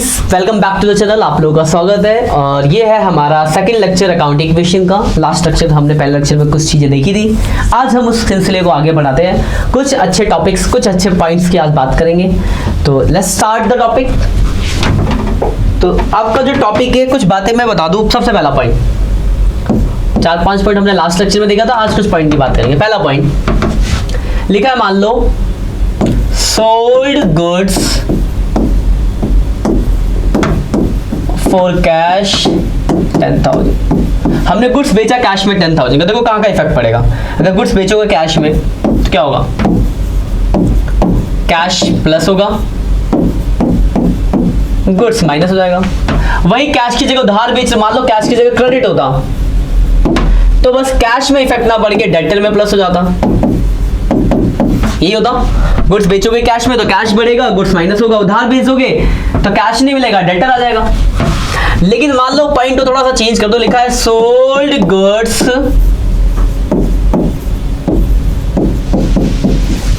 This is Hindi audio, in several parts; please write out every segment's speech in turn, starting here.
Guys, welcome back to the channel. आप लोगों का स्वागत है और ये है हमारा सेकंड लेक्चर अकाउंटिंग इक्वेशन का। लास्ट लेक्चर हमने पहले लेक्चर में कुछ चीज़ें देखी थी। आज हम उस सिलसिले को आगे बढ़ाते हैं। कुछ अच्छे टॉपिक्स, कुछ अच्छे पॉइंट्स की आज बात करेंगे। तो लेट्स स्टार्ट द टॉपिक। तो आपका जो टॉपिक है, कुछ बातें मैं बता दूँ। सबसे पहला पॉइंट, 4-5 पॉइंट हमने लास्ट लेक्चर में देखा था, आज कुछ पॉइंट की बात करेंगे। पहला पॉइंट लिखा है, मान लो सोल्ड गुड्स फॉर कैश 10,000। हमने गुड्स बेचा कैश में 10,000 का। देखो कहाँ का इफेक्ट पड़ेगा। अगर गुड्स बेचोगे कैश में तो क्या होगा, कैश प्लस होगा, गुड्स माइनस हो जाएगा। वही कैश की जगह उधार बेच, मान लो कैश की जगह क्रेडिट होता तो बस कैश में इफेक्ट ना पड़ के डेटल में प्लस हो जाता। यही होता, गुड्स बेचोगे कैश में तो कैश बढ़ेगा, गुड्स माइनस होगा। उधार बेचोगे तो कैश नहीं मिलेगा, डेटर आ जाएगा। लेकिन मान लो पॉइंट को थोड़ा सा चेंज कर दो, लिखा है सोल्ड गुड्स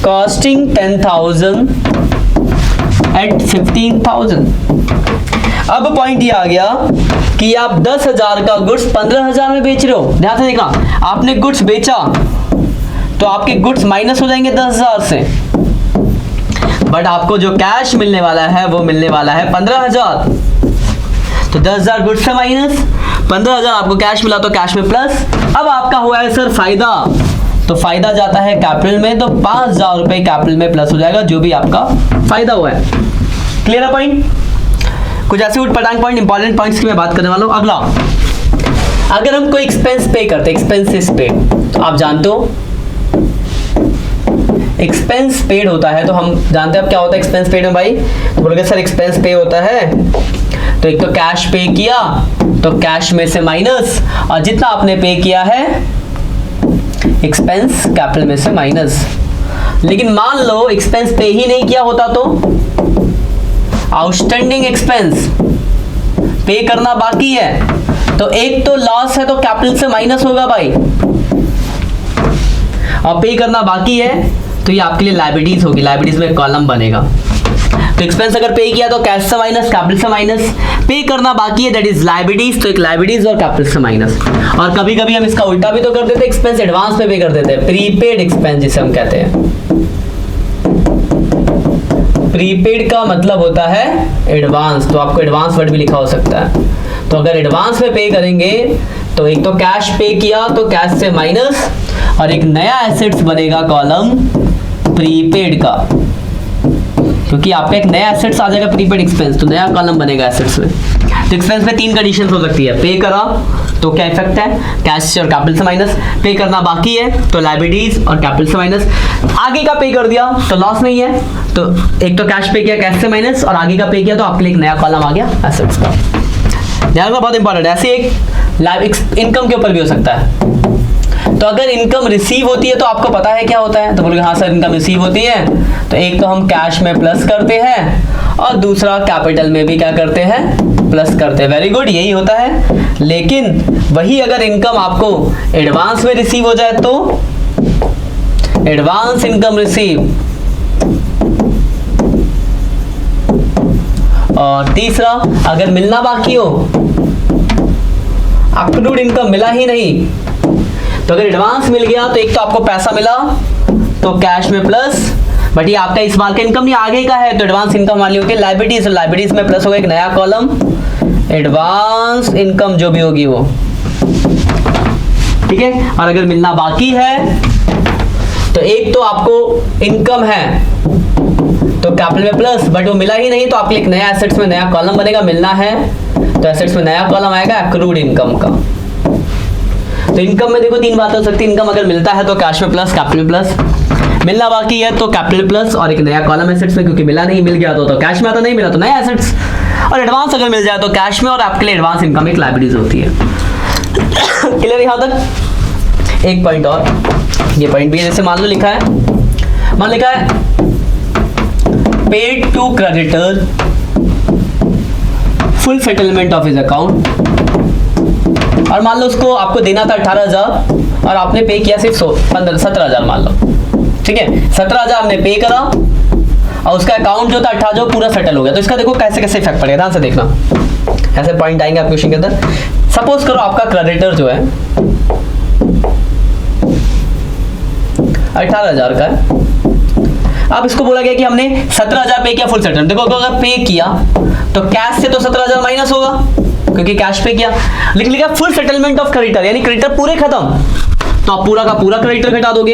कॉस्टिंग 10,000 एट 15,000। अब पॉइंट ये आ गया कि आप 10,000 का गुड्स 15,000 में बेच रहे हो। ध्यान से देखा, आपने गुड्स बेचा तो आपके गुड्स माइनस हो जाएंगे 10,000 से, बट आपको जो कैश मिलने वाला है वो मिलने वाला है 15,000। तो 10,000 गुड्स से माइनस, 15,000 आपको कैश मिला तो कैश में प्लस। अब आपका हुआ है सर फायदा, तो फायदा जाता है कैपिटल में, तो 5,000 रुपए कैपिटल में प्लस हो जाएगा, जो भी आपका फायदा हुआ है। क्लियर है पॉइंट। कुछ ऐसे उठपटांग पॉइंट, इंपॉर्टेंट पॉइंट्स की मैं बात करने वाला हूं। अगला, अगर हम कोई एक्सपेंस पे करते हैं, एक्सपेंसेस पे, तो आप जानते हो एक्सपेंस पेड होता है, तो हम जानते हैं अब क्या होता है एक्सपेंस पेड में भाई। तो बोलोगे सर एक्सपेंस पे होता है तो एक तो कैश पे किया तो कैश में से माइनस, और जितना आपने पे किया है एक्सपेंस कैपिटल में से माइनस। लेकिन मान लो एक्सपेंस पे ही नहीं किया होता तो आउटस्टैंडिंग एक्सपेंस पे करना बाकी है, तो एक तो लॉस है तो कैपिटल से माइनस होगा भाई, और पे करना बाकी है तो ये आपके लिए लायबिलिटीज होगी। लायबिलिटीज में कॉलम बनेगा। तो एक्सपेंस अगर पे किया तो कैश से माइनस, कैपिटल से माइनस। पे करना बाकी है दैट इज लायबिलिटीज, तो एक लायबिलिटीज और कैपिटल से माइनस। और कभी कभी हम इसका उल्टा भी तो कर देते हैं, एक्सपेंस एडवांस पे कर देते हैं, प्रीपेड एक्सपेंस जिसे हम कहते हैं। प्रीपेड का मतलब होता है एडवांस, तो आपको एडवांस वर्ड भी लिखा हो सकता है। तो अगर एडवांस में पे करेंगे तो एक तो कैश पे किया तो कैश से माइनस, और एक नया एसेट्स बनेगा कॉलम प्रीपेड का, क्योंकि आपका एक नया एसेट्स आ जाएगा प्रीपेड एक्सपेंस, तो नया कॉलम बनेगा एसेट्स में। तो एक्सपेंस में 3 कंडीशंस हो सकती है। पे करा तो क्या इफेक्ट है, कैश और कैपिटल से माइनस। पे करना बाकी है तो लायबिलिटीज और कैपिटल से माइनस। आगे का पे कर दिया तो लॉस नहीं है, तो एक तो कैश पे किया कैश से माइनस, और आगे का पे किया तो आपके लिए एक नया कॉलम आ गया एसेट्स का। ध्यान रखना, बहुत इंपॉर्टेंट है। ऐसे एक इनकम के ऊपर भी हो सकता है। तो अगर इनकम रिसीव होती है तो आपको पता है क्या होता है, तो बोलोगे हाँ सर इनकम रिसीव होती है, तो एक तो हम कैश में प्लस करते हैं और दूसरा कैपिटल में भी क्या करते हैं, प्लस करते हैं। वेरी गुड, यही होता है। लेकिन वही अगर इनकम आपको एडवांस में रिसीव हो जाए तो एडवांस इनकम रिसीव, और तीसरा अगर मिलना बाकी हो, अक्रूड इनकम मिला ही नहीं, तो अगर एडवांस मिल गया तो एक तो आपको पैसा मिला तो कैश में प्लस, बट ये आपका इस बार का इनकम नहीं आगे का है, तो एडवांस इनकम वाली होती है लायबिलिटीज, लायबिलिटीज में प्लस होगा एक नया कॉलम एडवांस इनकम जो भी होगी वो, ठीक है। और अगर मिलना बाकी है तो एक तो आपको इनकम है तो कैपिटल में प्लस, बट वो मिला ही नहीं, तो आपके एक नया एसेट्स में नया कॉलम बनेगा। मिलना है तो एसेट्स में नया कॉलम आएगा अक्रूड इनकम का। तो इनकम में देखो 3 बातें हो सकती है। इनकम अगर मिलता है तो कैश में प्लस, कैपिटल में प्लस, मिलना बाकी है तो कैपिटल प्लस, और एक नया कॉलम एसेट्स में, क्योंकि मिला नहीं, मिल गया तो कैश में आता, नहीं मिला तो नया एसेट्स, और एडवांस अगर मिल जाए तो कैश में, और आपके लिए एडवांस इनकम एक लायबिलिटीज होती है। क्लियर यहां तक। एक पॉइंट और, ये पॉइंट भी जैसे मान लो लिखा है, मान लिखा है paid to creditor full settlement of his account, और मान लो उसको आपको देना था 18,000 और आपने पे किया सिर्फ 17,000 मान लो, ठीक है। 17,000 आपने पे करा और उसका अकाउंट जो था 18 जो पूरा सेटल हो गया, तो इसका देखो कैसे कैसे इफेक्ट पड़ेगा, ध्यान से देखना। ऐसे पॉइंट आएंगे आपके क्वेश्चन के अंदर। सपोज करो आपका क्रेडिटर जो है 18,000 का है। अब इसको बोला गया कि हमने 17,000 पे किया फुल सेटलमेंट। देखो अगर पे किया तो कैश से तो 17,000 माइनस होगा क्योंकि कैश पे किया, लेकिन लिखा फुल सेटलमेंट ऑफ क्रेडिटर, यानी क्रेडिटर पूरे खत्म, तो आप पूरा का पूरा क्रेडिटर घटा दोगे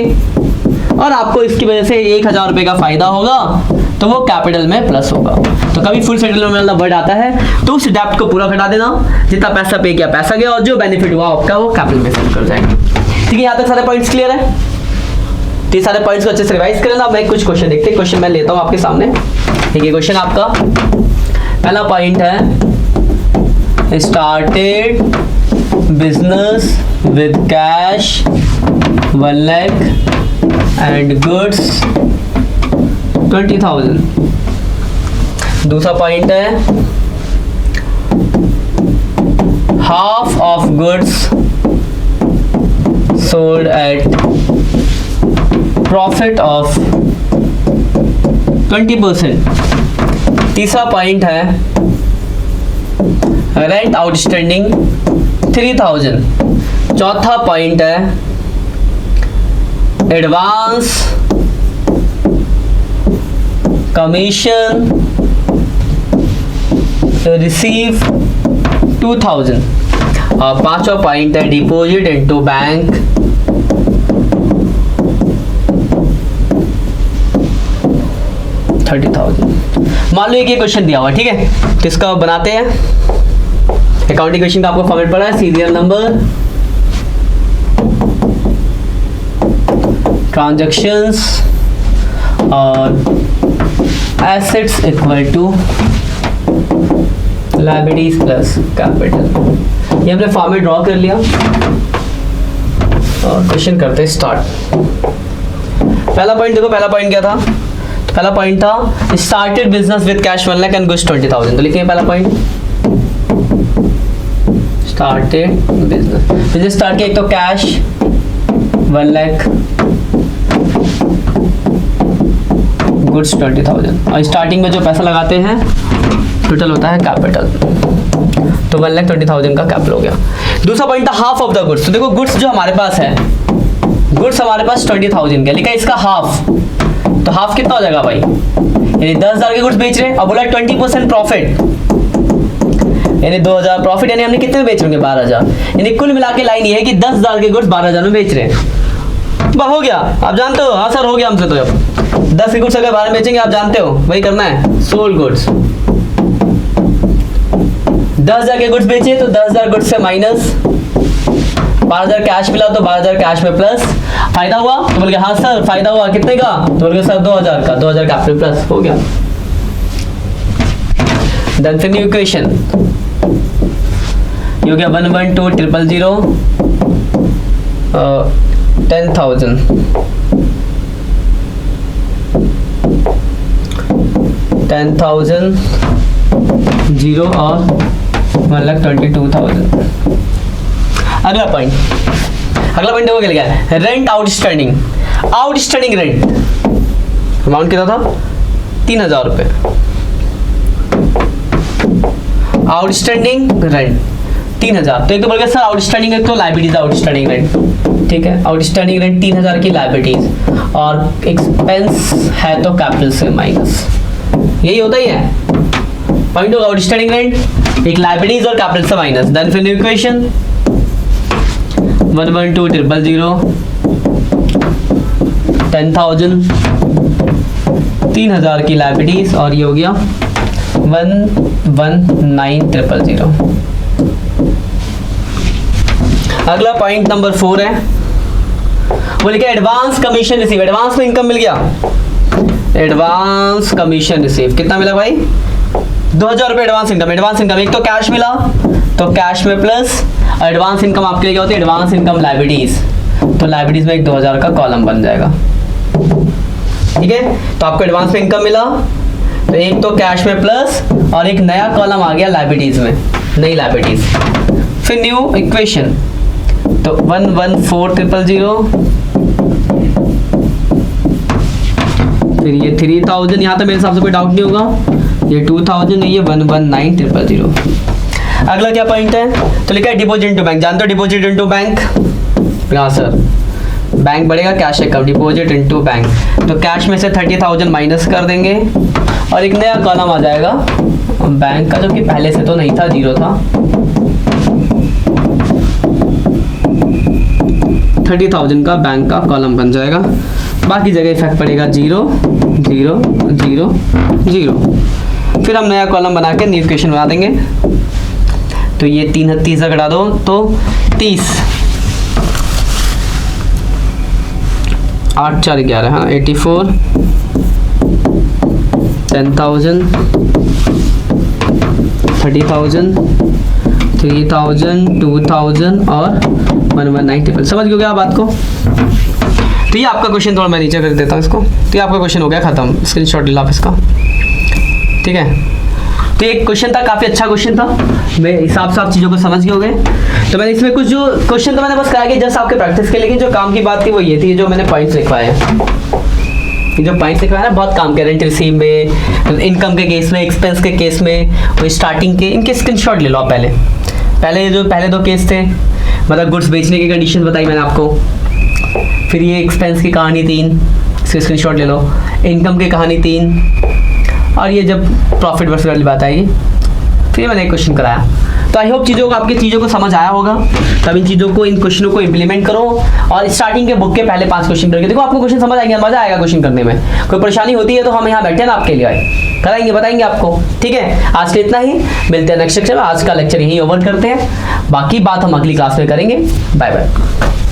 और आपको इसकी वजह से 1,000 रुपए का फायदा होगा, तो वो कैपिटल में प्लस होगा। तो कभी फुल सेटलमेंट वाला वर्ड आता है तो उस डेप्ट को पूरा घटा देना, जितना पैसा पे किया पैसा गया और जो बेनिफिट हुआ आपका वो कैपिटल में सेट कर जाएगा। ठीक है, यहाँ तक सारे पॉइंट्स क्लियर है? तो ये सारे पॉइंट्स को अच्छे से रिवाइज कर लेना। मैं कुछ क्वेश्चन देखते हैं, क्वेश्चन मैं लेता हूँ आपके सामने। ठीक है, क्वेश्चन आपका पहला पॉइंट है started business with cash 1 lakh and goods 20,000। दूसरा पॉइंट है half of goods sold at profit of 20%। तीसरा पॉइंट है रेंट आउटस्टैंडिंग 3,000। चौथा पॉइंट है एडवांस कमीशन रिसीव 2,000। और पांचवा पॉइंट है डिपॉजिट इनटू बैंक 30,000। मान लो एक ये क्वेश्चन दिया हुआ, ठीक है, तो इसका बनाते हैं। अकाउंटिंग क्वेश्चन का आपको फॉर्मेट पड़ा है, सीरियल नंबर, ट्रांजैक्शंस और assets equal to liabilities plus capital. ये हमने फॉर्मेट ड्रॉ कर लिया और क्वेश्चन करते हैं स्टार्ट। पहला पॉइंट देखो, पहला पॉइंट क्या था? पहला पॉइंट था started business with cash 1 lakh and goods 20,000। तो लिखिए पहला पॉइंट स्टार्टेड बिजनेस स्टार्ट किया, एक तो कैश 1 लाख, गुड्स 20,000, और स्टार्टिंग में जो पैसा लगाते हैं टोटल होता है कैपिटल, तो 1,20,000 का कैपिटल हो गया। दूसरा पॉइंट था हाफ ऑफ द गुड्स। तो देखो गुड्स जो हमारे पास है, गुड्स हमारे पास 20,000 का, लिखा इसका हाफ, तो हाफ कितना हो जाएगा भाई? यानी 10,000 के गुड्स बेच रहे हैं और बोला 20% प्रॉफिट, यानी 2,000 प्रॉफिट, यानी हमने कितने में बेच रहे हैं? 12,000। यानी कुल मिला के लाइन ये है कि 10,000 के गुड्स 12,000 में बेच रहे हैं। हो गया, आप जानते हो। हाँ सर हो गया हमसे। तो अब 10 के गुड्स अगर 12 बेचेंगे, आप जानते हो वही करना है, सोल्ड गुड्स। 10,000 के गुड्स बेचे तो 10,000 गुड्स से माइनस 12,000 कैश मिला, तो 12,000 कैश में प्लस फायदा हुआ। तो बोल गया हाँ सर फायदा हुआ, कितने का? तो बोल गया सर 2,000 का, 2,000 कैपिटल प्लस हो गया। देन फिर न्यू इक्वेशन ये हो गया 112,000 10,000 10,000 0 और 1,22,000। अगला पॉइंट देखो क्या लिखा है, rent outstanding. Outstanding rent amount कितना था? 3,000 रुपए। Outstanding rent 3,000। तो एक तो बोल गया सर आउटस्टैंडिंग, एक तो लायबिलिटीज आउटस्टैंडिंग रेंट, ठीक है। आउटस्टैंडिंग रेंट 3,000 की लायबिलिटीज और एक्सपेंस है तो कैपिटल से माइनस, यही होता ही है पॉइंट होगा। आउटस्टैंडिंग रेंट एक लायबिलिटीज और कैपिटल से माइनस। देन फिर न्यू इक्वेशन 112,000 10,000 3,000 की लायबिलिटीज और ये हो गया 119,000। अगला पॉइंट नंबर 4 है, वो लिखा एडवांस कमीशन रिसीव। एडवांस में इनकम मिल गया, एडवांस कमीशन रिसीव कितना मिला भाई? 2,000 रुपये एडवांस इनकम। एडवांस इनकम एक तो कैश मिला, तो कैश में प्लस एडवांस इनकम आपके लिए क्या होती है? एडवांस इनकम लायबिलिटीज, तो लायबिलिटीज में एक 2,000 का कॉलम बन जाएगा, ठीक है। तो आपको एडवांस में इनकम मिला, तो एक तो कैश में प्लस और एक नया कॉलम आ गया लायबिलिटीज में, नई लायबिलिटीज। फिर न्यू इक्वेशन तो 114,000 फिर ये 3000, यहाँ तो मेरे हिसाब से कोई डाउट नहीं होगा, ये 2000 है, ये 119000। अगला क्या पॉइंट है, तो लिखा है डिपॉजिट इनटू बैंक। जानते हो डिपॉजिट इनटू बैंक? हाँ सर, बैंक बढ़ेगा cash account, deposit into bank. तो कैश में से 30,000 माइनस कर देंगे और एक नया कॉलम आ जाएगा बैंक का, जो कि पहले से तो नहीं था, जीरो था। 30,000 का बैंक का कॉलम बन जाएगा, बाकी जगह इफेक्ट पड़ेगा 0 0 0 0। फिर हम नया कॉलम बना के न्यू इक्वेशन बना देंगे। तो ये 30 घटा दो तो 30, 8 4 11, हाँ 84, 10,000, 30,000, 3,000, 2,000 और 1190। समझ गए क्या बात को? तो ये आपका क्वेश्चन, थोड़ा मैं नीचे कर देता हूँ इसको। तो ये आपका क्वेश्चन हो गया खत्म, स्क्रीनशॉट ले लो आप इसका, ठीक है। तो एक क्वेश्चन था, काफ़ी अच्छा क्वेश्चन था, मेरे हिसाब से आप चीज़ों को समझ गए होंगे। तो मैंने इसमें कुछ जो क्वेश्चन तो मैंने बस कराया कि जस्ट आपके प्रैक्टिस के, लेकिन जो काम की बात थी वो ये थी, जो मैंने पॉइंट्स लिखवाए हैं, ये जो पॉइंट्स लिखवाए ना बहुत काम के, रेंट रिसीव में, इनकम के केस में, एक्सपेंस के केस में, वो स्टार्टिंग के, इनके स्क्रीनशॉट ले लो आप। पहले जो पहले 2 केस थे, मतलब गुड्स बेचने की कंडीशन बताई मैंने आपको, फिर ये एक्सपेंस की कहानी 3, इसके स्क्रीनशॉट ले लो, इनकम की कहानी 3, और ये जब प्रॉफिट वर्सेस वाली बात आएगी, फिर मैंने एक क्वेश्चन कराया। तो आई होप आपकी चीज़ों को समझ आया होगा। तब इन चीज़ों को, इन क्वेश्चनों को इंप्लीमेंट करो और स्टार्टिंग के बुक के पहले 5 क्वेश्चन करके देखो, आपको क्वेश्चन समझ आएंगे, मजा आएगा क्वेश्चन करने में। कोई परेशानी होती है तो हम यहाँ बैठे ना आपके लिए, कराएंगे, बताएंगे आपको, ठीक है। आज के इतना ही, मिलते हैं नेक्स्ट लेक्चर में। आज का लेक्चर यहीं ओवर करते हैं, बाकी बात हम अगली क्लास में करेंगे। Bye bye.